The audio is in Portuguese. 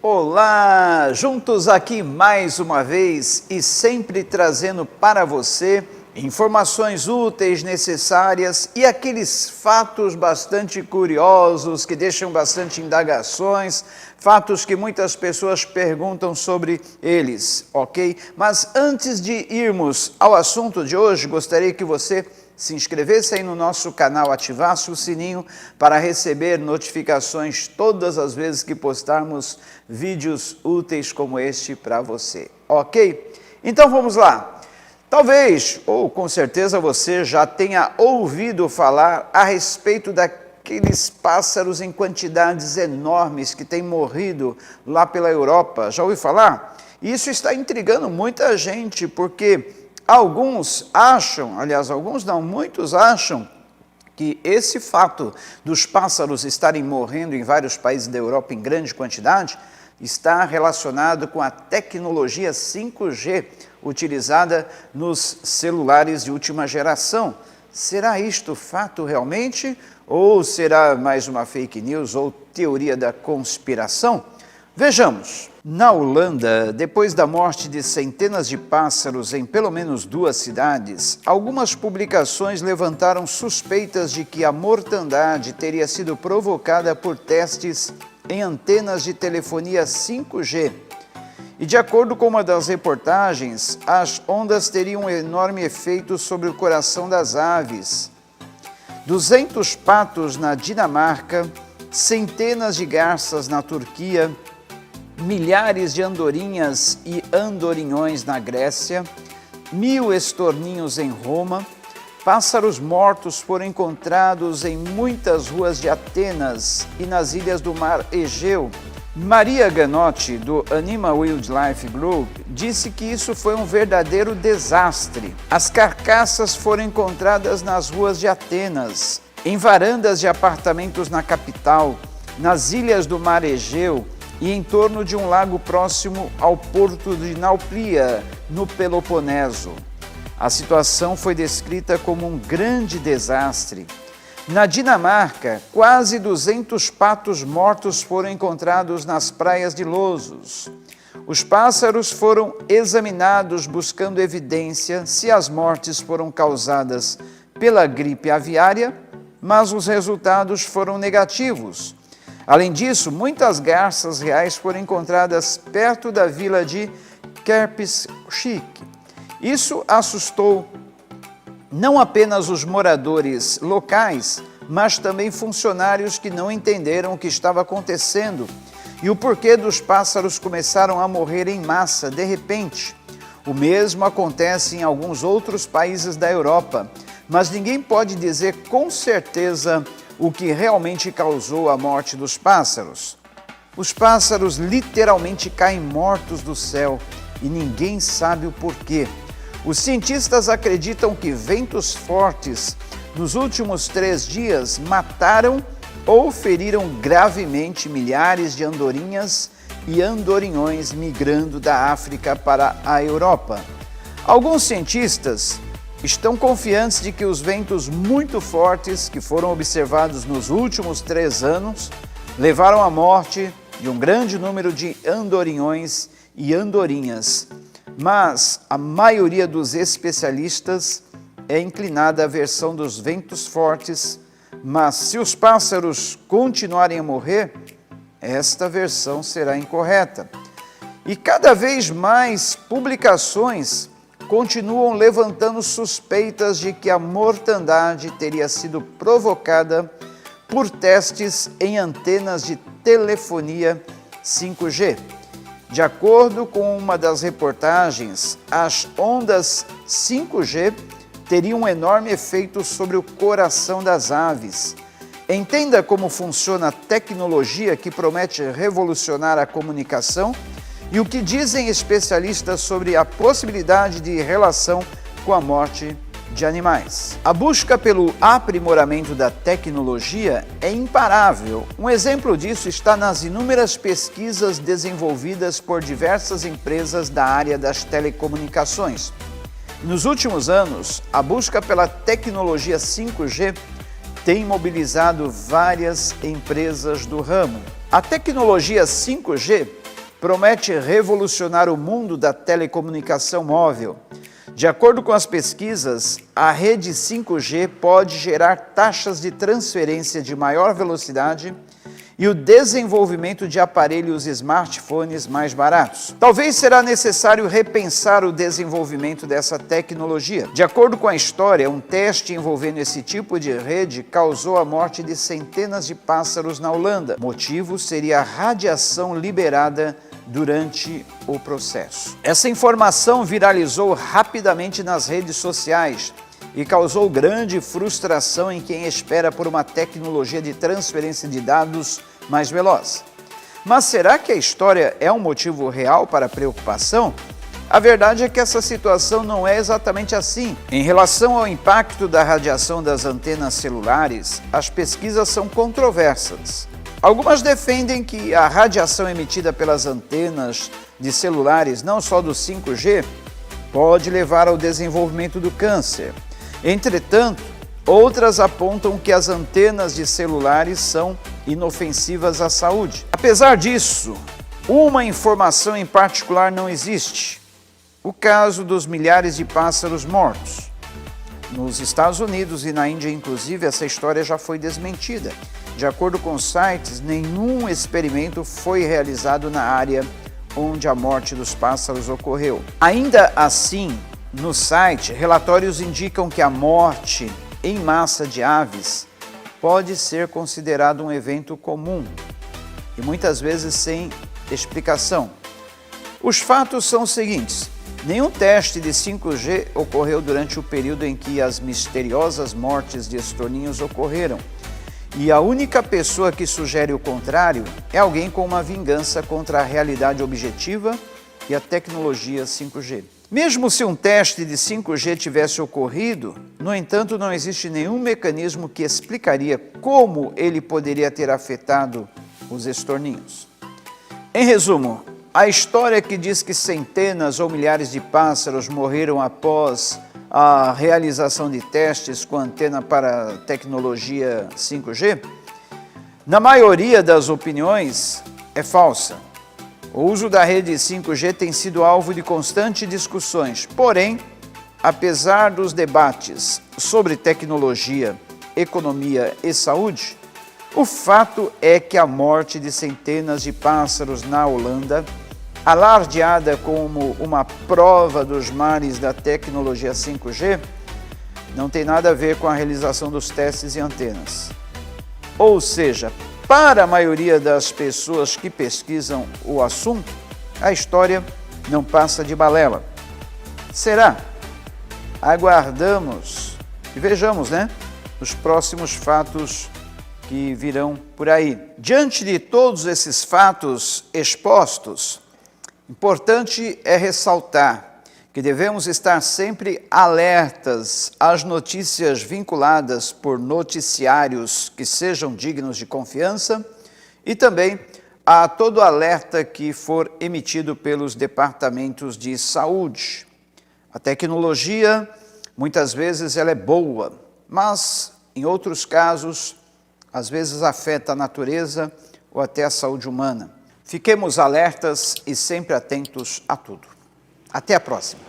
Olá, juntos aqui mais uma vez e sempre trazendo para você informações úteis, necessárias e aqueles fatos bastante curiosos que deixam bastante indagações, fatos que muitas pessoas perguntam sobre eles, ok? Mas antes de irmos ao assunto de hoje, gostaria que você se inscrevesse aí no nosso canal, ativasse o sininho para receber notificações todas as vezes que postarmos vídeos úteis como este para você, ok? Então vamos lá. Talvez, ou com certeza você já tenha ouvido falar a respeito daqueles pássaros em quantidades enormes que têm morrido lá pela Europa. Já ouviu falar? Isso está intrigando muita gente, porque alguns acham, aliás, alguns não, muitos acham que esse fato dos pássaros estarem morrendo em vários países da Europa em grande quantidade está relacionado com a tecnologia 5G utilizada nos celulares de última geração. Será isto fato realmente? Ou será mais uma fake news ou teoria da conspiração? Vejamos. Na Holanda, depois da morte de centenas de pássaros em pelo menos 2 cidades, algumas publicações levantaram suspeitas de que a mortandade teria sido provocada por testes em antenas de telefonia 5G. E de acordo com uma das reportagens, as ondas teriam um enorme efeito sobre o coração das aves. 200 patos na Dinamarca, centenas de garças na Turquia, milhares de andorinhas e andorinhões na Grécia, 1000 estorninhos em Roma, pássaros mortos foram encontrados em muitas ruas de Atenas e nas ilhas do Mar Egeu. Maria Ganotti, do Animal Wildlife Group, disse que isso foi um verdadeiro desastre. As carcaças foram encontradas nas ruas de Atenas, em varandas de apartamentos na capital, nas ilhas do Mar Egeu e em torno de um lago próximo ao porto de Nauplia, no Peloponeso. A situação foi descrita como um grande desastre. Na Dinamarca, quase 200 patos mortos foram encontrados nas praias de Losos. Os pássaros foram examinados buscando evidência se as mortes foram causadas pela gripe aviária, mas os resultados foram negativos. Além disso, muitas garças reais foram encontradas perto da vila de Kerpischick. Isso assustou não apenas os moradores locais, mas também funcionários que não entenderam o que estava acontecendo e o porquê dos pássaros começaram a morrer em massa de repente. O mesmo acontece em alguns outros países da Europa, mas ninguém pode dizer com certeza o que realmente causou a morte dos pássaros. Os pássaros literalmente caem mortos do céu e ninguém sabe o porquê. Os cientistas acreditam que ventos fortes nos últimos 3 dias mataram ou feriram gravemente milhares de andorinhas e andorinhões migrando da África para a Europa. Alguns cientistas estão confiantes de que os ventos muito fortes que foram observados nos últimos 3 anos levaram à morte de um grande número de andorinhões e andorinhas. Mas a maioria dos especialistas é inclinada à versão dos ventos fortes, mas se os pássaros continuarem a morrer, esta versão será incorreta. E cada vez mais publicações continuam levantando suspeitas de que a mortandade teria sido provocada por testes em antenas de telefonia 5G. De acordo com uma das reportagens, as ondas 5G teriam um enorme efeito sobre o coração das aves. Entenda como funciona a tecnologia que promete revolucionar a comunicação e o que dizem especialistas sobre a possibilidade de relação com a morte de animais. A busca pelo aprimoramento da tecnologia é imparável. Um exemplo disso está nas inúmeras pesquisas desenvolvidas por diversas empresas da área das telecomunicações. Nos últimos anos, a busca pela tecnologia 5G tem mobilizado várias empresas do ramo. A tecnologia 5G promete revolucionar o mundo da telecomunicação móvel. De acordo com as pesquisas, a rede 5G pode gerar taxas de transferência de maior velocidade e o desenvolvimento de aparelhos smartphones mais baratos. Talvez será necessário repensar o desenvolvimento dessa tecnologia. De acordo com a história, um teste envolvendo esse tipo de rede causou a morte de centenas de pássaros na Holanda. O motivo seria a radiação liberada durante o processo. Essa informação viralizou rapidamente nas redes sociais e causou grande frustração em quem espera por uma tecnologia de transferência de dados mais veloz. Mas será que a história é um motivo real para preocupação? A verdade é que essa situação não é exatamente assim. Em relação ao impacto da radiação das antenas celulares, as pesquisas são controversas. Algumas defendem que a radiação emitida pelas antenas de celulares, não só do 5G, pode levar ao desenvolvimento do câncer. Entretanto, outras apontam que as antenas de celulares são inofensivas à saúde. Apesar disso, uma informação em particular não existe: o caso dos milhares de pássaros mortos. Nos Estados Unidos e na Índia, inclusive, essa história já foi desmentida. De acordo com sites, nenhum experimento foi realizado na área onde a morte dos pássaros ocorreu. Ainda assim, no site, relatórios indicam que a morte em massa de aves pode ser considerado um evento comum e muitas vezes sem explicação. Os fatos são os seguintes: nenhum teste de 5G ocorreu durante o período em que as misteriosas mortes de estorninhos ocorreram. E a única pessoa que sugere o contrário é alguém com uma vingança contra a realidade objetiva e a tecnologia 5G. Mesmo se um teste de 5G tivesse ocorrido, no entanto, não existe nenhum mecanismo que explicaria como ele poderia ter afetado os estorninhos. Em resumo, a história que diz que centenas ou milhares de pássaros morreram após a realização de testes com antena para tecnologia 5G, na maioria das opiniões, é falsa. O uso da rede 5G tem sido alvo de constantes discussões, porém, apesar dos debates sobre tecnologia, economia e saúde, o fato é que a morte de centenas de pássaros na Holanda, alardeada como uma prova dos males da tecnologia 5G, não tem nada a ver com a realização dos testes em antenas. Ou seja, para a maioria das pessoas que pesquisam o assunto, a história não passa de balela. Será? Aguardamos e vejamos, os próximos fatos que virão por aí. Diante de todos esses fatos expostos, importante é ressaltar que devemos estar sempre alertas às notícias vinculadas por noticiários que sejam dignos de confiança e também a todo alerta que for emitido pelos departamentos de saúde. A tecnologia, muitas vezes, ela é boa, mas, em outros casos, às vezes afeta a natureza ou até a saúde humana. Fiquemos alertas e sempre atentos a tudo. Até a próxima!